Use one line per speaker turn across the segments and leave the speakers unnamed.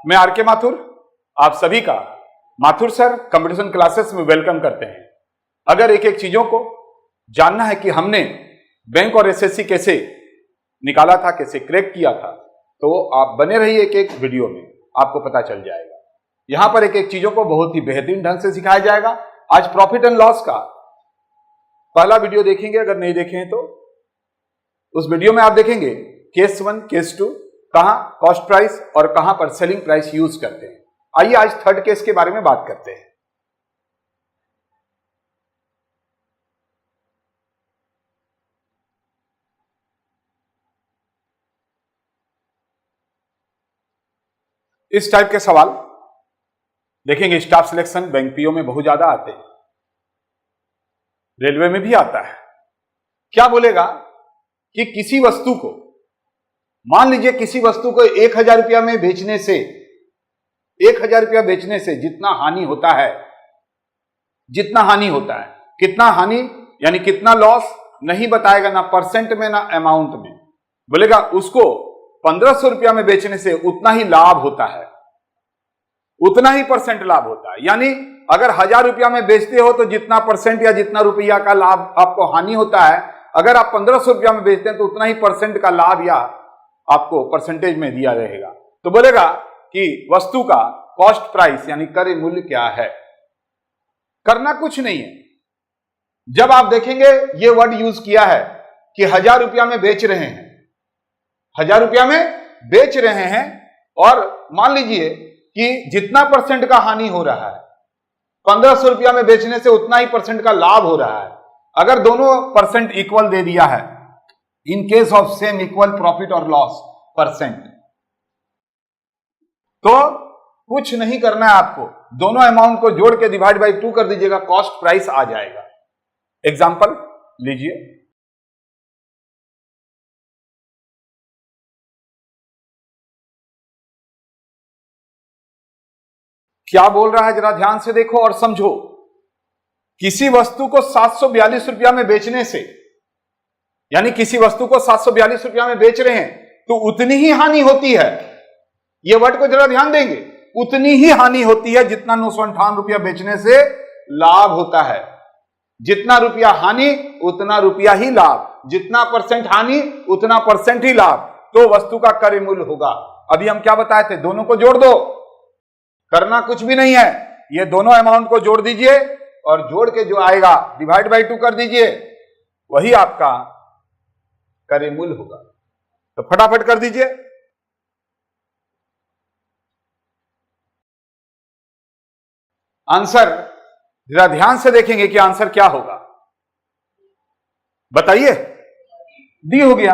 मैं आर के माथुर आप सभी का माथुर सर कंपटीशन क्लासेस में वेलकम करते हैं। अगर एक एक चीजों को जानना है कि हमने बैंक और एसएससी कैसे निकाला था, कैसे क्रैक किया था, तो आप बने रहिए एक एक वीडियो में, आपको पता चल जाएगा। यहां पर एक एक चीजों को बहुत ही बेहतरीन ढंग से सिखाया जाएगा। आज प्रॉफिट एंड लॉस का पहला वीडियो देखेंगे, अगर नहीं देखे हैं तो उस वीडियो में आप देखेंगे केस 1, केस 2, कहां कॉस्ट प्राइस और कहां पर सेलिंग प्राइस यूज करते हैं। आइए आज थर्ड केस के बारे में बात करते हैं। इस टाइप के सवाल देखेंगे। स्टाफ सिलेक्शन बैंक पीओ में बहुत ज्यादा आते हैं, रेलवे में भी आता है। क्या बोलेगा कि किसी वस्तु को, मान लीजिए किसी वस्तु को 1000 रुपया में बेचने से, 1000 रुपया बेचने से जितना हानि होता है, जितना हानि होता है, कितना हानि यानी कितना लॉस नहीं बताएगा, ना परसेंट में ना अमाउंट में। बोलेगा उसको 1500 रुपया में बेचने से उतना ही लाभ होता है, उतना ही परसेंट लाभ होता है। यानी अगर 1000 रुपया में बेचते हो तो जितना परसेंट या जितना रुपया का लाभ आपको हानि होता है, अगर आप 1500 रुपया में बेचते हैं तो उतना ही परसेंट का लाभ या आपको परसेंटेज में दिया रहेगा। तो बोलेगा कि वस्तु का कॉस्ट प्राइस यानी क्रय मूल्य क्या है। करना कुछ नहीं है। जब आप देखेंगे ये वर्ड यूज किया है कि 1000 रुपया में बेच रहे हैं, 1000 रुपया में बेच रहे हैं, और मान लीजिए कि जितना परसेंट का हानि हो रहा है, 1500 रुपया में बेचने से उतना ही परसेंट का लाभ हो रहा है। अगर दोनों परसेंट इक्वल दे दिया है, in case of same equal profit और लॉस परसेंट, तो कुछ नहीं करना है आपको, दोनों अमाउंट को जोड़ के डिवाइड बाई 2 कर दीजिएगा, कॉस्ट प्राइस आ जाएगा। एग्जांपल लीजिए, क्या बोल रहा है जरा ध्यान से देखो और समझो। किसी वस्तु को 742 रुपया में बेचने से, यानी किसी वस्तु को 742 रुपया में बेच रहे हैं तो उतनी ही हानि होती है। यह वर्ड को जरा ध्यान देंगे, उतनी ही हानि होती है जितना 958 रुपया बेचने से लाभ होता है। जितना रुपया हानि उतना रुपया ही लाभ, जितना परसेंट हानि उतना परसेंट ही लाभ, तो वस्तु का क्रय मूल्य होगा। अभी हम क्या बताए थे, दोनों को जोड़ दो, करना कुछ भी नहीं है। ये दोनों अमाउंट को जोड़ दीजिए और जोड़ के जो आएगा डिवाइड बाई 2 कर दीजिए, वही आपका क्रय मूल्य होगा। तो फटाफट कर दीजिए। आंसर जरा ध्यान से देखेंगे कि आंसर क्या होगा, बताइए। डी हो गया।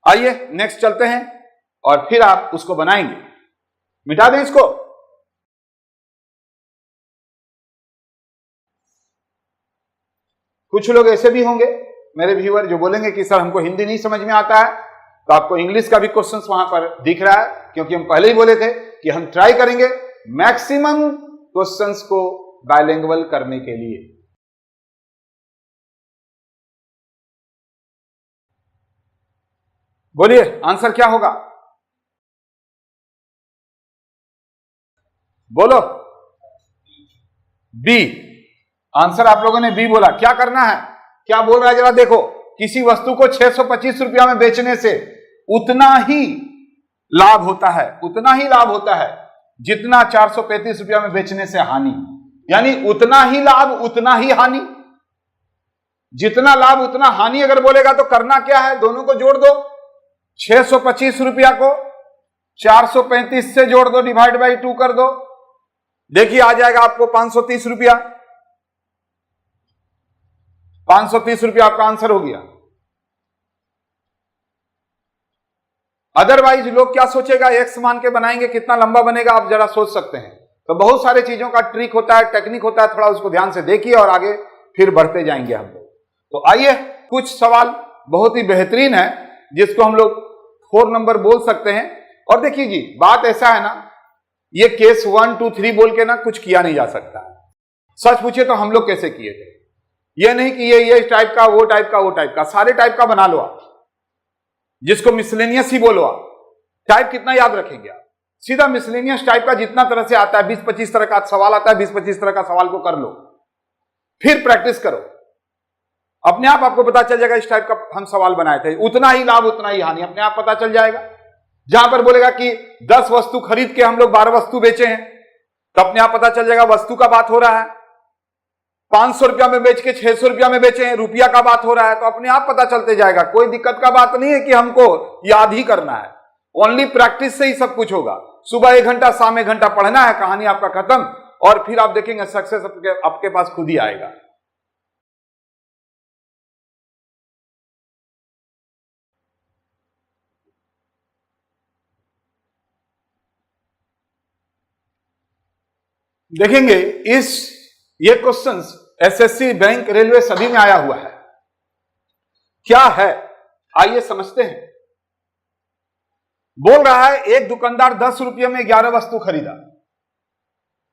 आइए नेक्स्ट चलते हैं और फिर आप उसको बनाएंगे। मिटा दें इसको। कुछ लोग ऐसे भी होंगे मेरे व्यूअर जो बोलेंगे कि सर हमको हिंदी नहीं समझ में आता है, तो आपको इंग्लिश का भी क्वेश्चंस वहां पर दिख रहा है, क्योंकि हम पहले ही बोले थे कि हम ट्राई करेंगे मैक्सिमम क्वेश्चंस को बाइलिंगुअल करने के लिए। बोलिए आंसर क्या होगा, बोलो। बी। आंसर आप लोगों ने बी बोला। क्या करना है, क्या बोल रहा है जरा देखो। किसी वस्तु को 625 रुपया में बेचने से उतना ही लाभ होता है, उतना ही लाभ होता है जितना 435 रुपया में बेचने से हानि। यानी उतना ही लाभ उतना ही हानि, जितना लाभ उतना हानि अगर बोलेगा तो करना क्या है, दोनों को जोड़ दो। 625 रुपया को 435 से जोड़ दो, डिवाइड बाई 2 कर दो, देखिए आ जाएगा आपको 530 रुपया। 530 रुपया आपका आंसर हो गया। अदरवाइज लोग क्या सोचेगा, एक्स मान के बनाएंगे, कितना लंबा बनेगा आप जरा सोच सकते हैं। तो बहुत सारे चीजों का ट्रिक होता है, टेक्निक होता है, थोड़ा उसको ध्यान से देखिए और आगे फिर बढ़ते जाएंगे हम लोग। तो आइए, कुछ सवाल बहुत ही बेहतरीन है जिसको हम लोग 4 नंबर बोल सकते हैं। और देखिए जी, बात ऐसा है ना, ये केस 1, 2, 3 बोल के ना कुछ किया नहीं जा सकता। सच पूछिए तो हम लोग कैसे किए थे, ये नहीं कि ये टाइप का, वो टाइप का, वो टाइप का, सारे टाइप का बना लो आप, जिसको मिसलेनियस ही बोलो आप। टाइप कितना याद रखेंगे आप? सीधा मिसलेनियस टाइप का जितना तरह से आता है, 20-25 तरह का सवाल आता है, 20-25 तरह का सवाल को कर लो, फिर प्रैक्टिस करो, अपने आप आपको पता चल जाएगा। इस टाइप का हम सवाल बनाए थे, उतना ही लाभ उतना ही हानि, अपने आप पता चल जाएगा। जहां पर बोलेगा कि 10 वस्तु खरीद के हम लोग 12 वस्तु बेचे हैं, तो अपने आप पता चल जाएगा वस्तु का बात हो रहा है। 500 रुपया में बेच के 600 रुपया में बेचे हैं, रुपया का बात हो रहा है, तो अपने आप पता चलते जाएगा। कोई दिक्कत का बात नहीं है कि हमको याद ही करना है, ओनली प्रैक्टिस से ही सब कुछ होगा। सुबह 1 घंटा, शाम 1 घंटा पढ़ना है, कहानी आपका खत्म, और फिर आप देखेंगे सक्सेस आपके पास खुद ही आएगा। देखेंगे ये क्वेश्चंस एसएससी, बैंक, रेलवे सभी में आया हुआ है। क्या है आइए समझते हैं। बोल रहा है एक दुकानदार 10 रुपये में 11 वस्तु खरीदा,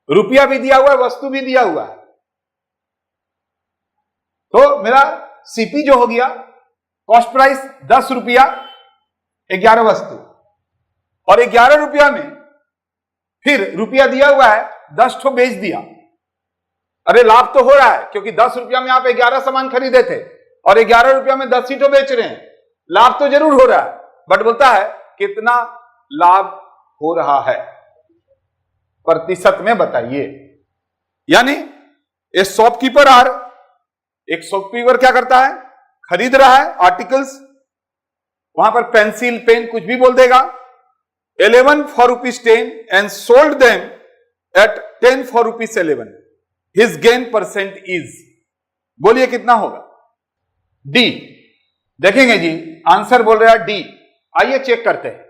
रुपया भी दिया हुआ है, वस्तु भी दिया हुआ है। तो मेरा सीपी जो हो गया, कॉस्ट प्राइस 10 रुपया 11 वस्तु, और 11 रुपया में फिर रुपया दिया हुआ है, 10 ठो बेच दिया। अरे लाभ तो हो रहा है, क्योंकि 10 रुपया में आप 11 सामान खरीदे थे और 11 रुपया में 10 ही ठो बेच रहे हैं, लाभ तो जरूर हो रहा है। बट बोलता है कितना लाभ हो रहा है प्रतिशत में बताइए। यानी एक शॉपकीपर क्या करता है, खरीद रहा है आर्टिकल्स, वहां पर पेंसिल, पेन कुछ भी बोल देगा। 11 for ₹10 and sold them at 10 for ₹11. His gain percent is, बोलिए कितना होगा? डी। देखेंगे जी, आंसर बोल रहा है डी। आइए चेक करते हैं।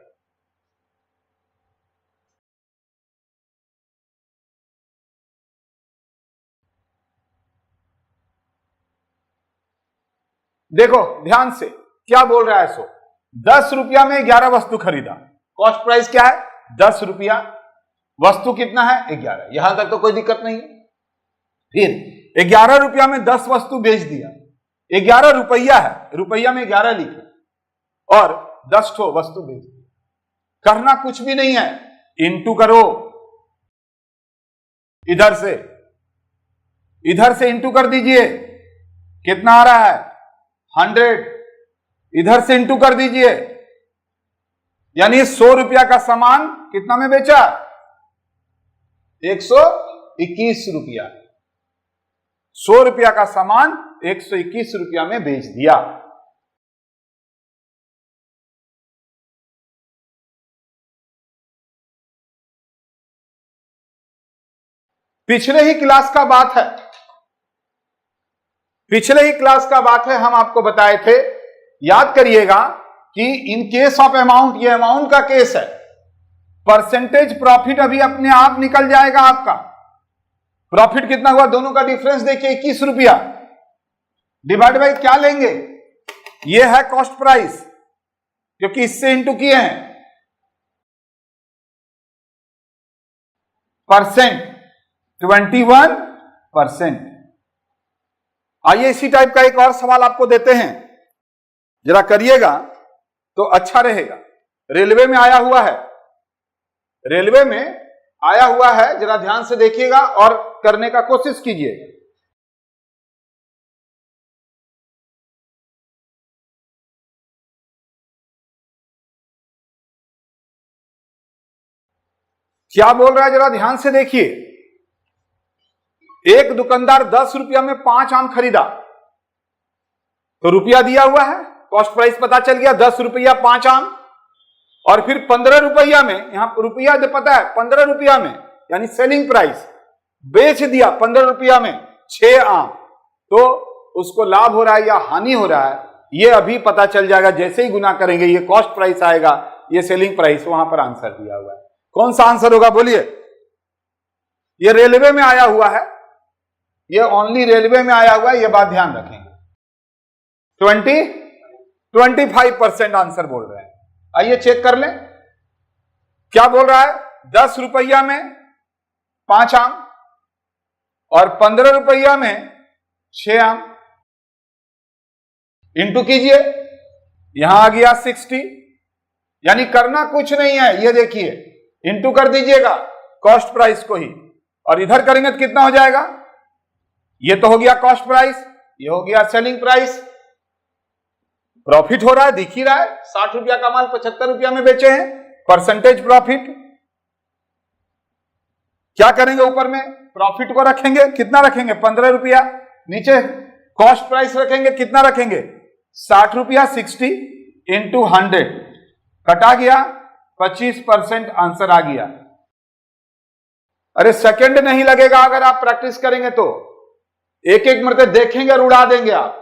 देखो ध्यान से क्या बोल रहा है। 10 रुपया में 11 वस्तु खरीदा, कॉस्ट प्राइस क्या है 10 रुपया, वस्तु कितना है 11, यहां तक तो कोई दिक्कत नहीं है। फिर 11 रुपया में 10 वस्तु बेच दिया, 11 रुपया है, रुपया में 11 लिखे और 10 ठो वस्तु बेच दी। करना कुछ भी नहीं है, इंटू करो, इधर से इंटू कर दीजिए, कितना आ रहा है 100, इधर से इंटू कर दीजिए, यानी 100 रुपया का सामान कितना में बेचा 121 रुपया। 100 रुपया का सामान 121 रुपया में बेच दिया। पिछले ही क्लास का बात है, हम आपको बताए थे, याद करिएगा कि इन केस ऑफ अमाउंट, ये अमाउंट का केस है, परसेंटेज प्रॉफिट अभी अपने आप निकल जाएगा आपका। प्रॉफिट कितना हुआ, दोनों का डिफरेंस देखिए 21 रुपया, डिवाइड बाई क्या लेंगे, ये है कॉस्ट प्राइस, क्योंकि इससे इंटू किए हैं परसेंट, 21%। आइए इसी टाइप का एक और सवाल आपको देते हैं, जरा करिएगा तो अच्छा रहेगा। रेलवे में आया हुआ है, जरा ध्यान से देखिएगा और करने का कोशिश कीजिएगा। क्या बोल रहा है जरा ध्यान से देखिए। एक दुकानदार 10 रुपया में 5 आम खरीदा, तो रुपया दिया हुआ है, कॉस्ट प्राइस पता चल गया 10 रुपया 5 आम, और फिर 15 रुपया में, यहां रुपया पता है 15 रुपया में, यानी सेलिंग प्राइस, बेच दिया 15 रुपया में 6 आम, तो उसको लाभ हो रहा है या हानि हो रहा है, ये अभी पता चल जाएगा। जैसे ही गुना करेंगे, ये कॉस्ट प्राइस आएगा, ये सेलिंग प्राइस, वहां पर आंसर दिया हुआ है। कौन सा आंसर होगा बोलिए? ये रेलवे में आया हुआ है, ये ओनली रेलवे में आया हुआ है, ये बात ध्यान रखेंगे। 25% आंसर बोल रहे हैं। आइए चेक कर लें, क्या बोल रहा है 10 रुपया में 5 आम और 15 रुपया में 6 आम, इंटू कीजिए, यहां आ गया 60, यानी करना कुछ नहीं है, ये देखिए इंटू कर दीजिएगा कॉस्ट प्राइस को ही, और इधर करेंगे तो कितना हो जाएगा, ये तो हो गया कॉस्ट प्राइस, ये हो गया सेलिंग प्राइस। प्रॉफिट हो रहा है, दिख ही रहा है, 60 रुपया का माल 75 रुपया में बेचे हैं, परसेंटेज प्रॉफिट। क्या करेंगे, ऊपर में प्रॉफिट को रखेंगे, कितना रखेंगे 15 रुपया, नीचे कॉस्ट प्राइस रखेंगे, कितना रखेंगे 60 रुपया, 60 इंटू 100 कटा गया, 25% आंसर आ गया। अरे सेकंड नहीं लगेगा अगर आप प्रैक्टिस करेंगे तो, एक एक मरते देखेंगे और उड़ा देंगे आप।